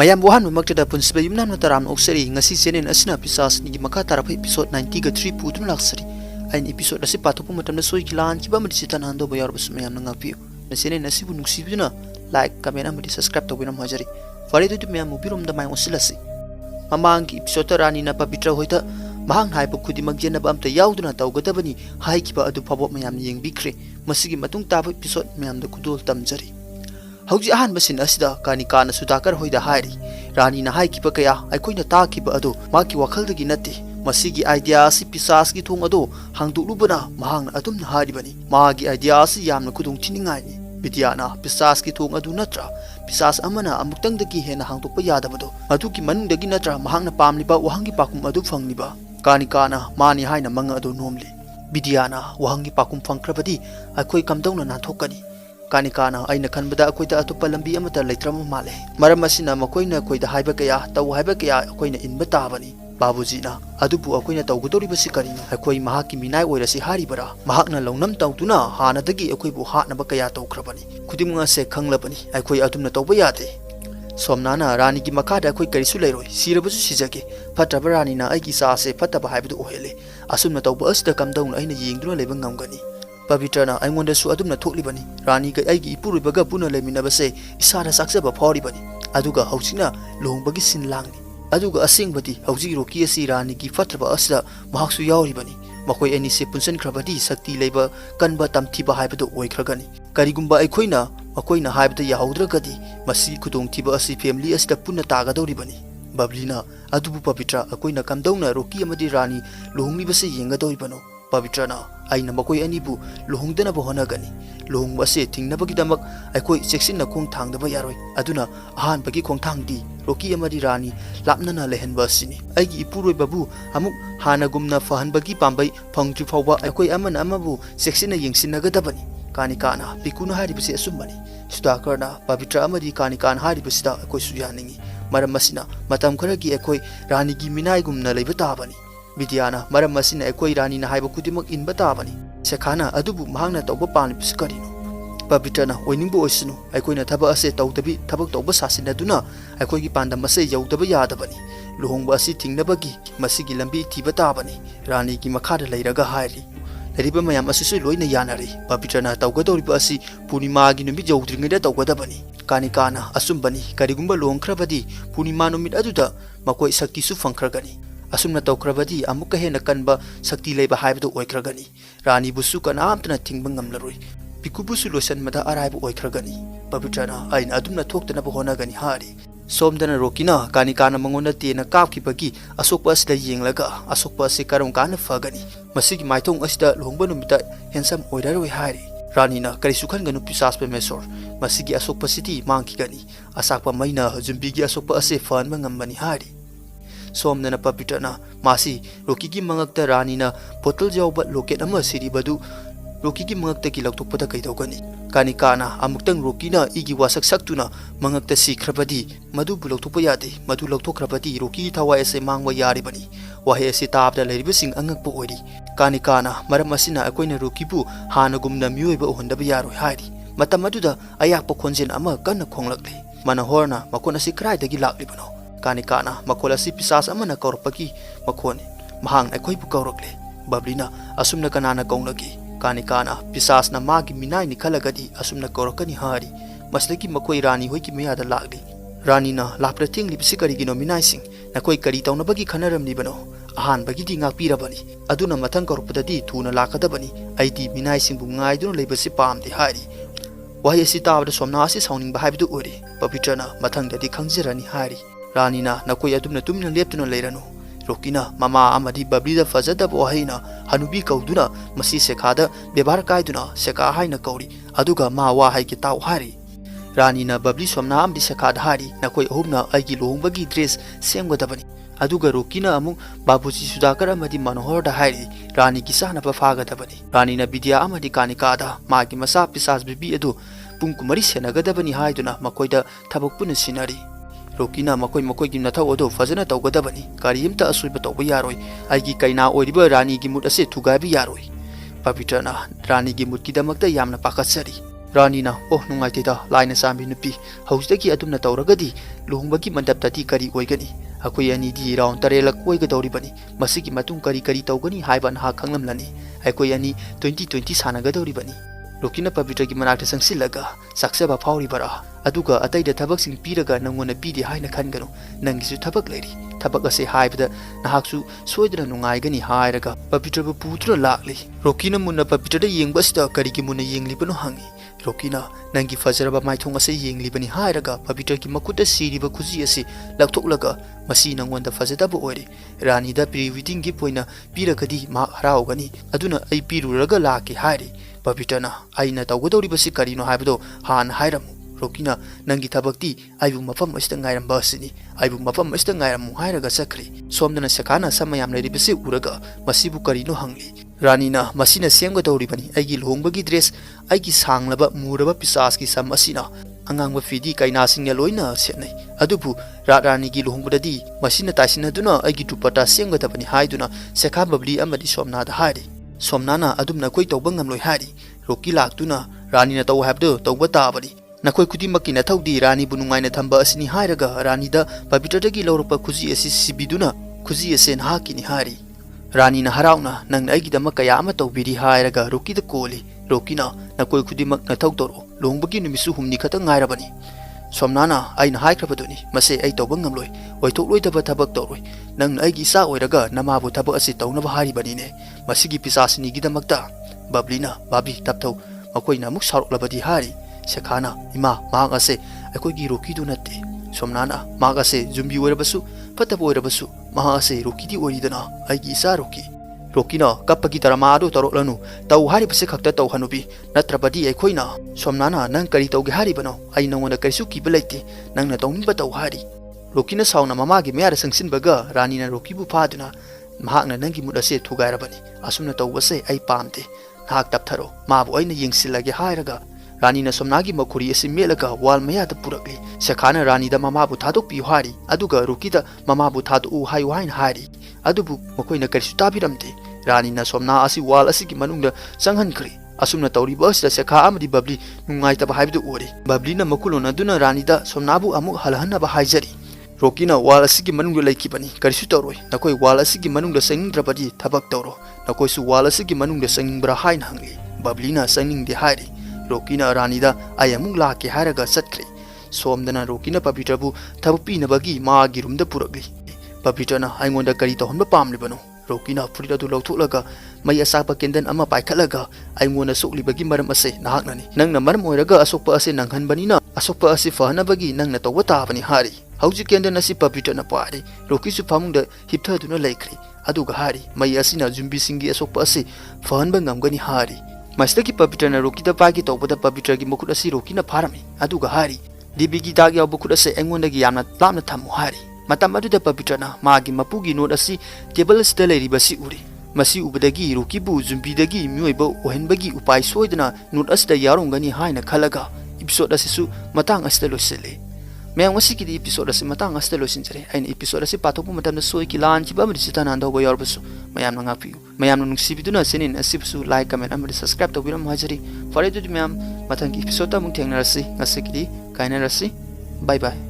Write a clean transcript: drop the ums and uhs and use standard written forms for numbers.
mayam wahan mamakta punsiba yumnan mataram oksari ngasi senen asina pisas ni maka tarap episode 90 ga 3 putun laksari ain episode asi patupu matam na soi kilan kiba medisitan hando bayar basmayam nangapiu na senen asi bu nuksibuna like comment amadi subscribe to binam hajari fare tu mayam mubirum da mai osilasi mamang ki episode rani na pabitra hoita mahang hai khudi magjena bam ta yauduna tawgadabani hai kiba adu phabo mayam yeng bikre masigi matung ta episode mayam da kudul tamjari hauji ahan basin asida kani kana sudakar hoida hairi rani na hai kiba kaya aikoina ta kiba adu maki wakhal dagi natti masigi idea si pisas gi thung adu hangdu lubana mahang atum na hari bani magi idea si yamna kudung chiningai ni bidiana pisas gi thung adu natra pisas amana amuktang dagi hena hangtokpa yadabado adu ki manung dagi natra mahang na pamliba wahangi pakum adu phangniba kani kana mani haina manga adu nomli bidiana wahangi pakum phangkrabadi akoi kamdongna na thokani kani kana aina khanbada akoida atopa lambi amata leitram male maram asina makoina akoida haiba kaya taw haiba kaya akoina inba tabani babuji na adubu akoina tawgudori basi kari akoi mahaki minai oirasi haribara mahakna longnam tawtuna hana dagi akoi bu hatna ba kaya tawkrabani khudimnga se khanglabani akoi atumna tawba yade somnana rani gi makada akoi karisu leiroi sirabasu sijage fatraba rani na aigi sa se fataba haibdu ohele asumna tawba asda kamdong aina yingduna leba ngamgani Pavitrana aingonda su adumna thoklibani rani ga aigi ipurubaga puna leminabase isara saksaba phawribani aduga hausina lohongbagi sinlangni aduga asingbati hauji roki asi rani gi fatraba asda mahaksu yauribani makoi ani se punsan khrabadi sakti leiba kanba tamthiba haibadu oikragani karigumba aikoina makoina haibda yahaudragadi masi khudong thiba asi family asda punna tagadoribani bablina adubu pavitra akoina kamdongna roki amadi rani lohonglibase yengadoribano Pavitrana aina makoi anibu lohongdana bohona gani lohong base thingna bagi damak aikoi seksin na khong thang daba yaroi aduna ahan bagi khong thang di roki amadi rani lapna na lehen basini aigi ipuroi babu amuk hana gumna fahan bagi pambai phangtri phawba aikoi amana amabu seksin na yengsin naga dabani kani kana pikuna hari base asumbani sudakarna Pavitra amadi kani kan hari basida aikoi suyaningi maram masina matam kharagi aikoi rani gi minai gumna leiba tabani Vidiana maram masina ekoi rani na haiba kudimak inba tabani sekhana adubu mahangna tawba pan piskarino Pavitrana oiningbo oisinu aikoina thaba ase tawdabi thabak tawba sasina duna aikoi gi pandam ase yaudaba yadabani lohongba asi thingnabagi masigi lambi thiba tabani rani gi makhada leiraga hairi leriba mayam asisu loina yanari Pavitrana tawgadoriba asi punima gi numbi jawdringeda tawgadabani kani kana asumbani karigumba longkhrabadi punima numit aduda makoi sakti su fangkhragani asumna tawkrabadi amuka hena kanba sakti leiba haibdu oikragani rani busu kana amtna thingba ngamlaroi pikubusu losan mada araibu oikragani Pavitrana aina adumna thoktana bohona gani hari somdana rokina kani kana mangona tena kapkibagi asokpa asda yenglaga asokpa se karam kana fagani masigi maithong asda lohongba numita hensam oiraroi hari rani na kari sukhan ganu pisas pe mesor masigi asokpa city mangki gani asakpa maina jumbigi asokpa ase fan mangambani hari somnana Pavitrana masi roki gi mangakta rani na bottle jawba loket ama siri badu roki gi mangakta ki laktokpada kaidogani kani kana amuktang roki na igi wasak saktuna mangakta sikhrabadi madu buloktopa yade madu loktokrabadi roki thawai ase mangwa yari bani wahe ase tabda leribe sing angakpa oiri kani kana maram asina akoina roki bu hana gumna myoiba ohondaba yaroi hairi matam aduda ayakpa khonjen ama kanna khonglakle mana horna makona si krai dagi laklibano kani kana makola si pisas amana kaurpaki makhone mahang aikoi bu kaurokle bablina asumna kanana kaunagi kani kana pisas na magi minai ni khalagadi asumna kaurokani hari masleki makoi rani hoi ki meya da lagli rani na lapra thingli bisikari gino minai sing nakoi kari tauna bagi khanaram ni bano ahan bagi di ngak pirabani aduna mathang kaurpdadi thuna lakadabani aidi minai sing bu ngai dun leibasi pamde hari wahi si tabda somna asi sauning bahaibu uri Pavitrana mathang dadi khangjirani hari Rani na nakoi adumna tumna leptuna leirano rokina mama amadi bablida fazada bohaina hanubi kauduna masi sekhada bebar kaiduna seka haina kauri aduga ma wa hai ki taw hari rani na babli somna amdi sekhada hari nakoi ahumna aigi lohongbagi dress semgodabani aduga rokina amu babuji sudakar amadi manohor da hari rani ki sahna pa fagadabani rani na vidya amadi kanikada magi masa pisas bibi adu pungkumari senagadabani haiduna makoida thabakpuna sinari Rokina makoi gi nathau odo fazana tawgadabani kariyimta asuiba tawba yaroi aigi kaina oiriba rani gi mut ase thugabi yaroi Pavitrana rani gi mut ki damakta yamna pakatsari Ranina oh nungaitida laina sambi nupi hausdaki adumna tawragadi luhungbagi mandaptati kari oigani akoi ani di round tarelak oigadoribani masigi matung kari tawgani haiban ha khanglamlani akoi ani 2020 sanagadoribani Rokina Pavitra gi manakta sangsilaga saksaba phawri bara aduga ataida thabak sing piraga nangona pidi haina khangano nangisu thabak leri thabak ase haibada nahaksu soidra nungai gani hairaga Pavitra bu putra lakli Rokina munna Pavitra da yengbasta kari gi munna yengli bano hangi Rokina nangi fazaraba maithong ase yengli bani hairaga Pavitra gi makuta siriba khuji ase lakthoklaga masi nangonda fazadaba oire rani da pre-wedding gi poina piragadi ma haraugani aduna ai piruraga laki hairi Pavitra na aina tawgadoribasi karino haibado han hairamu Rokina nangi thabakti aibu mafam asita ngairamba asini aibu mafam asita ngairamu hairaga sakri somdana sakana samayam leribasi uraga masibu karino hangli Ranina masina semgadoribani aigi luhongbagi dress aigi sanglaba muraba pisas ki sam asina angangba fidi kaina singya loina setnai adubu rani gi luhongbadadi masina taisina duna aigi dupata semgadabani haiduna sekha babli amadi somna da hairi Somnana adum nakoi tawbangam loi hari Roki laktuna Rani na taw habdo tawba tabani nakoi kudimaki na thawdi Rani bunungai na thamba asini hairaga Rani da Pavitra dagi lawrapa khuji asi sibiduna khuji asen hakini hari Rani na harauna nang aigi dama kaya ama tawbiri hairaga Roki da koli Roki na nakoi kudimak na thawtoro longbagi numisu humni khata ngairabani Somnana aina haikrabaduni mase ai tawbangam loi waithok loi daba thabak tawroi nang aigi sa oiraga namabu thabak asi tawnaba haribani ne masigi pisasini gidamakta bablina babi tapthau makoina muk saroklabadi hari sekhana ima mahak ase akoi gi Roki du natte somnana mahak ase jumbi oirabasu patabo oirabasu mahak ase Roki di oridana aigi sa Rokina kapagi taramadu taroklanu taw hari pase khakta taw hanubi natrabadi aikoina somnana nang kari tawge hari bano ai nangona karisu kibalaiti nang na tawninba taw hari Rokina sauna mamagi meara sangsin baga Rani na Roki bu phaduna mahakna nangi mudase thugairabani asumna tawbase ai pamte hak taptharo mabu aina yengsilage hairaga Rani na somnagi makuri ase melaga wal maya da purakli sekhana Rani da mamabu thadok pi hari aduga Roki da mamabu thadu hayu hain hari adubu makoina karisu tabiramte Rani na somna asi wal asigi manungda sanghankri asumna tawriba asida sekha amadi babli nungai taba haibidu ore babli na makulona duna Rani da somnabu amuk halhanna ba haijari Rokina wal asigi manungda laikibani karisu tawroi nakoi wal asigi manungda sangindrabadi thabak tawro nakoi su wal asigi manungda sangingbra hain hangli babli na sangingde hairi Rokina Rani da ayamuk laki hairaga satkri somdana Rokina Pavitra bu thabupi nabagi ma girumda purakli Pavitra na aingonda kari tawhonba pamlibano Rokina furida du lawthoklaga mai asakpa kendan ama paikhalaga aingona soklibagi maram ase nahaknani nangna maram oiraga asokpa ase nanghanbanina asokpa ase fahanabagi nangna tawba tabani hari hauji kendan asi Pavitra na pari Roki su phamungda hipthaduna laikri aduga hari mai asina jumbi singi asokpa ase fahanba ngamgani hari Mastaki Pavitra na Roki da pagi tawbada Pavitra gi mukut asi Roki na pharami aduga hari dibigi dag yaw bukut ase aingondagi yamna lamna thamu hari matam aduda Pavitra na magi mapugi note asi table sida leiribasi uri masi ubadagi Roki bu jumbi dagi mioiba ohenbagi upai soidana note asida yarongani haina khalaga episode asisu matang asida losele Mayang wasiki di episode asi matang asida losinjare aina episode asi patopu matamna soi ki lan ki bamri sitana ando bo yorbasu mayam na ngapiu mayam nu sibiduna senin asibsu like comment amri subscribe to biram hajari fare du mayam matang episode ta mung thengnarasi ngasiki di kainarasi bye bye